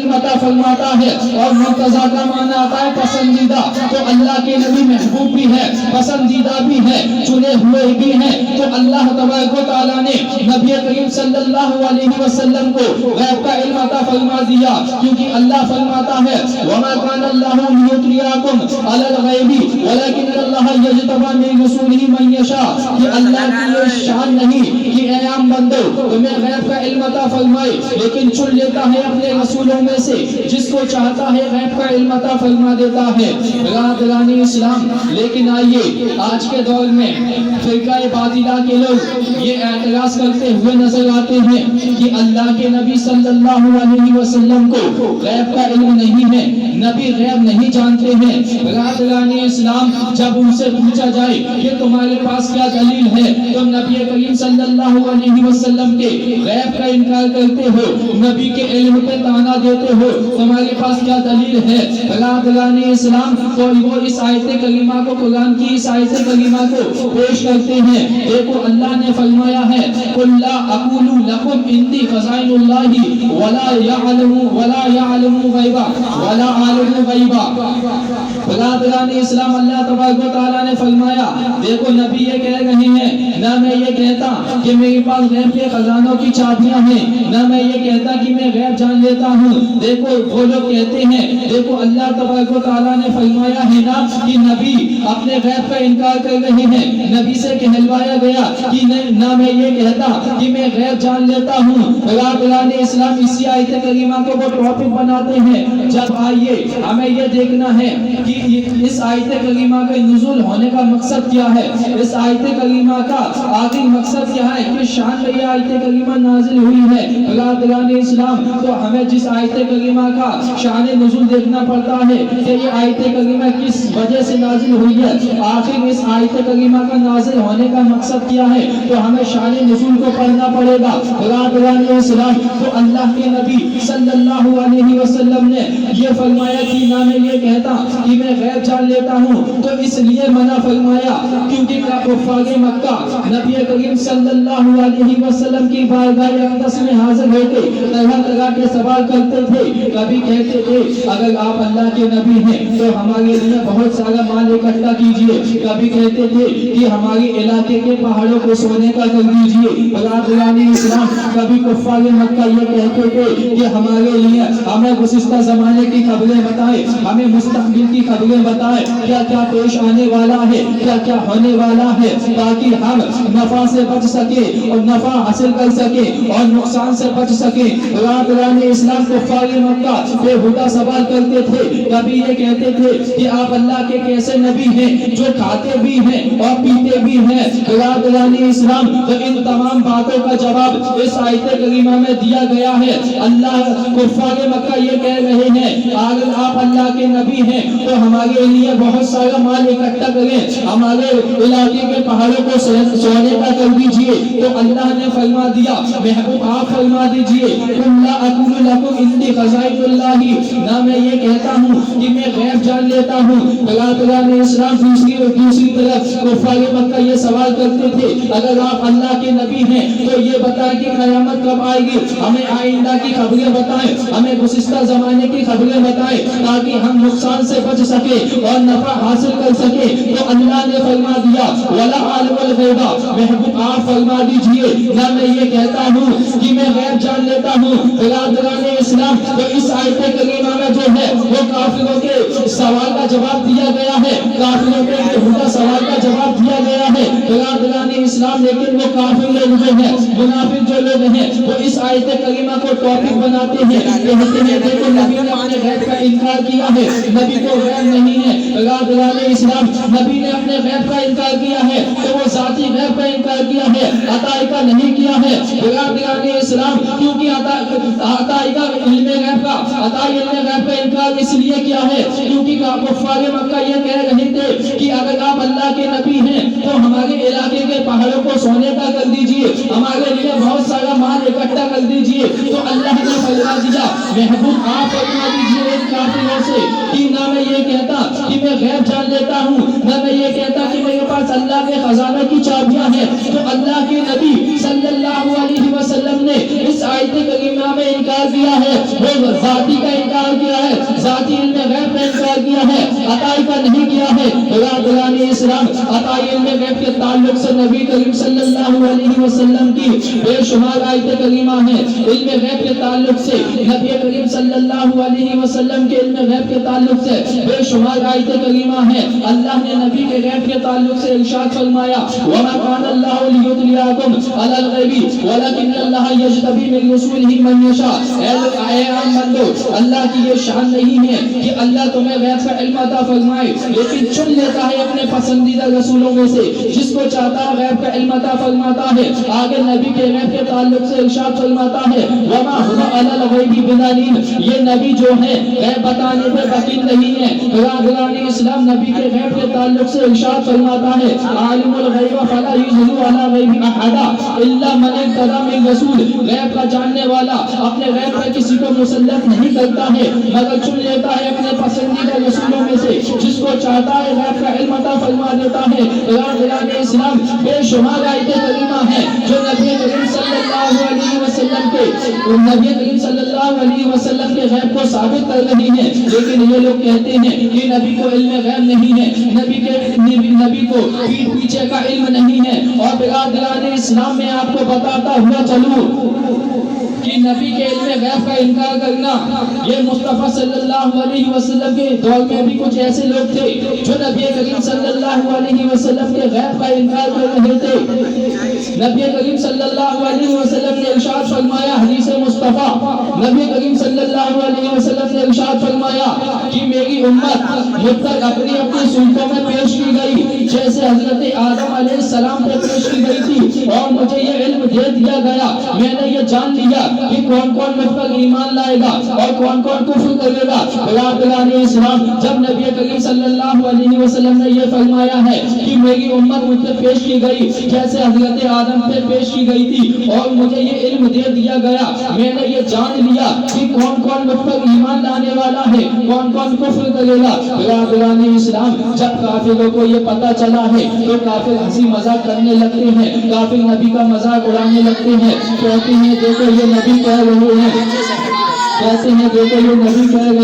علم عطا فرماتا ہے. اور مرتضیٰ کا معنی آتا ہے پسندیدہ. تو اللہ کے نبی محبوب بھی ہے, پسندیدہ بھی ہے, چنے ہوئے بھی ہیں. تو اللہ تبارک و تعالیٰ نے نبی کریم صلی اللہ علیہ وسلم کو غیب کا علم عطا فرما دیا, کیونکہ اللہ فرماتا ہے وَمَا كَانَ اللَّهُ لِيُطْلِعَكُمْ عَلَى الْغَيْبِ وَلَكِنَّ اللَّهَ يَجْتَبِي مِن رُّسُلِهِ مَن يَشَاءُ. کہ اللہ کی یہ شان نہیں کہ اے عام بندو تمہیں غیب کا علم عطا فرمائے, لیکن چن لیتا ہے اپنے رسولوں میں سے جس کو چاہتا ہے غیب کا علم عطا فرما دیتا ہے. برادران اسلام, لیکن آئیے آج کے دور میں فرقہ باطلہ کے لوگ یہ اعتراض کرتے ہوئے نظر آتے ہیں کہ اللہ کے نبی صلی اللہ علیہ وسلم کو غیب کا علم نہیں ہے, نبی غیب نہیں جانتے ہیں. برادران اسلام, جب ان سے پوچھا جائے کہ تمہارے پاس کیا دلیل ہے, تم نبی کریم صلی اللہ علیہ وسلم کے غیب کا انکار کرتے ہو, نبی کے علم پہ تانا دیتے ہو, تمہارے پاس کیا دلیل ہے؟ برادران اسلام, تو وہ اس آیت کریمہ کو, قرآن کی اس آیت کریمہ کو پیش کرتے ہیں. دیکھو اللہ نے فرمایا ہے قُلْ لَا أَقُولُ لَكُمْ عِنْدِي خَزَائِنُ اللَّهِ وَلَا يَعْلَمُ غَيْبًا وَلَا أَعْلَمُ غَيْبًا. برادران اسلام, اللہ تبارک و تعالیٰ نے فرمایا دیکھو نبی یہ کہہ رہے ہیں نہ میں یہ کہتا کہ میرے پاس غیب کے خزانوں کی چابیاں ہیں, نہ میں یہ کہتا کہ میں غیب جان لیتا ہوں. دیکھو وہ لوگ کہتے ہیں, دیکھو اللہ تبارک و تعالیٰ نے فرمایا ہے نا کہ نبی اپنے غیب کا انکار کر رہے ہیں. نبی سے کہلوایا گیا کہ نہ میں یہ کہتا کہ میں غیب جان لیتا ہوں. برادران اسلام, اسی آیت کریمہ کو وہ ٹاپک بناتے ہیں. جب آئیے ہمیں یہ دیکھنا ہے کہ اس آیت کریمہ کا نزول ہونے کا مقصد کیا ہے, اس آیت کریمہ کا آخری مقصد کیا ہے, کہ شان میں یہ آیت کریمہ نازل ہوئی ہے. برادران اسلام, تو ہمیں جس آیت کریمہ کا شان نزول دیکھنا پڑتا ہے کہ یہ آیت کریمہ کس وجہ سے نازل ہوئی ہے, آخر اس آیت کریمہ کا نازل ہونے کا مقصد کیا ہے, تو ہمیں شان نزول کو پڑھنا پڑے گا. برادران اسلام, تو اللہ کے نبی صلی اللہ علیہ وسلم نے یہ فرمایا کہ نہ میں یہ کہتا کہ میں غیب جان لیتا ہوں, تو اس لیے منع فرمایا کیونکہ کفار مکہ نبی کریم صلی اللہ علیہ وسلم کی بارگاہ اقدس میں حاضر ہوتے طرح طرح کے سوال کرتے تھے. کبھی کہتے تھے اگر آپ اللہ کے نبی ہیں تو ہمارے لیے بہت سارا مال اکٹھا کیجئے. کبھی کہتے تھے کہ ہمارے علاقے کے پہاڑوں کو سونے کا کر دیجئے. برادران اسلام, کبھی کفار مکہ یہ کہتے تھے کہ ہمارے لیے ہمیں گزشتہ زمانے کی خبریں بتائیں, ہمیں مستقبل کی خبریں بتائیں, کیا کیا پیش آنے والا ہے, کیا کیا ہونے والا ہے, تاکہ ہم نفع سے بچ سکے اور نفع حاصل کر سکے اور نقصان سے بچ سکے. برادران اسلام, کفار مکہ بے ہودہ سوال کرتے تھے. کبھی یہ کہتے تھے کہ آپ اللہ کے کیسے نبی ہیں جو کھاتے بھی ہیں اور پیتے بھی ہیں. برادران اسلام, تو ان تمام باتوں کا جواب اس آیت کریمہ میں دیا گیا ہے. اللہ کفار مکہ یہ کہہ رہے ہیں اگر آپ اللہ کے نبی ہیں تو ہمارے لیے بہت سارا مال اکٹھا کریں, ہمارے علاقے کے پہاڑوں کو سونے کا کر دیجئے. تو اللہ نے فرما دیا محبوب آپ فرما دیجئے قُلْ لَا أَقُولُ لَكُمْ عِنْدِي خَزَائِنُ اللَّهِ, نہ میں یہ کہتا ہوں کہ میں غیب جان لیتا ہوں. برادران اسلام, دوسری طرف کفار مکہ یہ سوال کرتے تھے اگر آپ اللہ کے نبی ہیں تو یہ بتائیں کہ قیامت کب آئے گی, ہمیں آئندہ کی خبریں بتائیں, ہمیں گزشتہ زمانے کی خبریں بتائیں تاکہ ہم نقصان سے بچ سکے اور نفع حاصل کر سکے. تو اللہ نے فرما دیا وَلَا أَعْلَمُ الْغَيْبَ, محبوب آپ فرما دیجئے نہ میں یہ کہتا ہوں کہ میں غیب جان لیتا ہوں. برادران اسلام, تو اس آیت کریمہ میں جو ہے وہ کافروں کے سوال کا جواب دیا گیا ہے, کافروں کے بےہودہ سوال کا جواب دیا گیا ہے. برادران اسلام, لیکن وہ کافر لوگ جو ہیں, منافق جو لوگ ہیں, وہ اس آیت کریمہ کو ٹاپک بناتے ہیں, کہتے ہیں دیکھو نبی نے اپنے غیب کا انکار کیا ہے, نبی کو غیب نہیں ہے. برادران اسلام, نبی نے اپنے غیب کا انکار کیا ہے تو وہ ذاتی غیب کا انکار کیا ہے, عطائی کا نہیں کیا ہے. برادران اسلام, کیونکہ عطائی کا علم غیب کا انکار اس لیے کیا ہے کیونکہ کفار مکہ یہ کہہ رہے تھے کہ اگر آپ اللہ کے نبی ہیں تو ہمارے علاقے کے پہاڑوں کو سونے کا کر دیجئے, ہمارے لیے بہت سارا مال اکٹھا کر دیجئے. تو اللہ نے فرما دیا محبوب آپ فرما دیجئے ان کافروں سے کہ نہ میں یہ کہتا کہ میں غیب جان لیتا ہوں, نہ میں یہ کہتا کہ میرے پاس اللہ کے خزانوں کی چابیاں ہیں. تو اللہ کے نبی صلی اللہ علیہ وسلم نے اس آیت کریمہ میں انکار کیا ہے, وہ ذات ذاتی کا انکار کیا ہے، ذاتی علم غیب کا انکار کیا ہے، عطائی کا نہیں کیا ہے۔ برادران اسلام، عطائی علم غیب کے تعلق سے نبی کریم صلی اللہ علیہ وسلم کی بے شمار آیت کریمہ ہیں۔ علم غیب کے تعلق سے نبی کریم صلی اللہ علیہ وسلم کے علم غیب کے تعلق سے بے شمار آیت کریمہ ہیں۔ اللہ نے نبی کے غیب کے تعلق سے ارشاد فرمایا وَمَا كَانَ اللَّهُ لِيُطْلِعَكُمْ عَلَى الْغَيْبِ وَلَكِنَّ اللَّهَ يَجْتَبِي مِن رُّسُلِهِ مَن يَشَاءُ۔ اے عام بندو، اللہ کی یہ شان نہیں ہے کہ اللہ تمہیں غیب کا علم عطا فرمائے، لیکن چن لیتا ہے اپنے پسندیدہ رسولوں میں سے جس کو چاہتا ہے غیب کا علم عطا فرماتا ہے۔ آگے نبی کے غیب کے تعلق سے ارشاد فرماتا ہے وَمَا هُوَ عَلَى الْغَيْبِ بِضَنِينٍ، یہ نبی جو ہے غیب بتانے پہ وکیل نہیں ہے۔ برادران اسلام، نبی کے غیب کے تعلق سے ارشاد فرماتا ہے عالم الغیب فلا یظہر علی غیبہ احدا الا من ارتضی من رسول، غیب کا جاننے والا اپنے غیب پر کسی کو مسلط نہیں کرتا ہے مگر چن لیتا ہے اپنے پسندیدہ رسولوں میں سے جس کو چاہتا ہے غیب کا علم عطا فرما دیتا ہے۔ برادران اسلام، بے شمار آیت کریمہ ہیں جو نبی کریم صلی اللہ علیہ وسلم کے غیب کو ثابت کر رہی ہیں، لیکن یہ لوگ کہتے ہیں کہ نبی کو علم غیب نہیں ہے، نبی کو پیچھے کا علم نہیں ہے۔ اور برادران اسلام میں آپ کو بتاتا ہوا چلوں کہ نبی کے علم غیب کا انکار کرنا، یہ مصطفیٰ صلی اللہ علیہ وسلم کے دور میں بھی کچھ ایسے لوگ تھے جو نبی کریم صلی اللہ علیہ وسلم کے غیب کا انکار کر رہے تھے۔ نبی کریم صلی اللہ علیہ وسلم نے ارشاد فرمایا حدیث مصطفیٰ، نبی کریم صلی اللہ علیہ وسلم نے ارشاد فرمایا کہ میری امت مجھ تک اپنی صورتوں میں پیش کی گئی جیسے حضرت آدم علیہ السلام پہ پیش کی گئی تھی، اور مجھے یہ علم دے دیا گیا، میں نے یہ جان لیا کہ کون کون مجھ پر ایمان لائے گا اور کون کون کفر کرے گا۔ برادران اسلام، جب نبی کریم صلی اللہ علیہ وسلم نے یہ فرمایا ہے کہ میری امت مجھ پہ پیش کی گئی جیسے حضرت آدم پہ پیش کی گئی تھی اور مجھے یہ علم دے دیا گیا، میں نے یہ جان لیا کہ کون کون مجھ پر ایمان لانے والا ہے، کون کون کفر کرے گا۔ برادران اسلام، جب کافروں کو یہ پتہ چلا ہے تو کافر ہنسی مذاق کرنے لگتے ہیں، کافر نبی کا مذاق اڑانے لگتے ہیں، کہتے ہیں دیکھو یہ نبی کہہ رہے ہیں، کہتے ہیں دیکھو یہ نبی کہہ رہے ہیں۔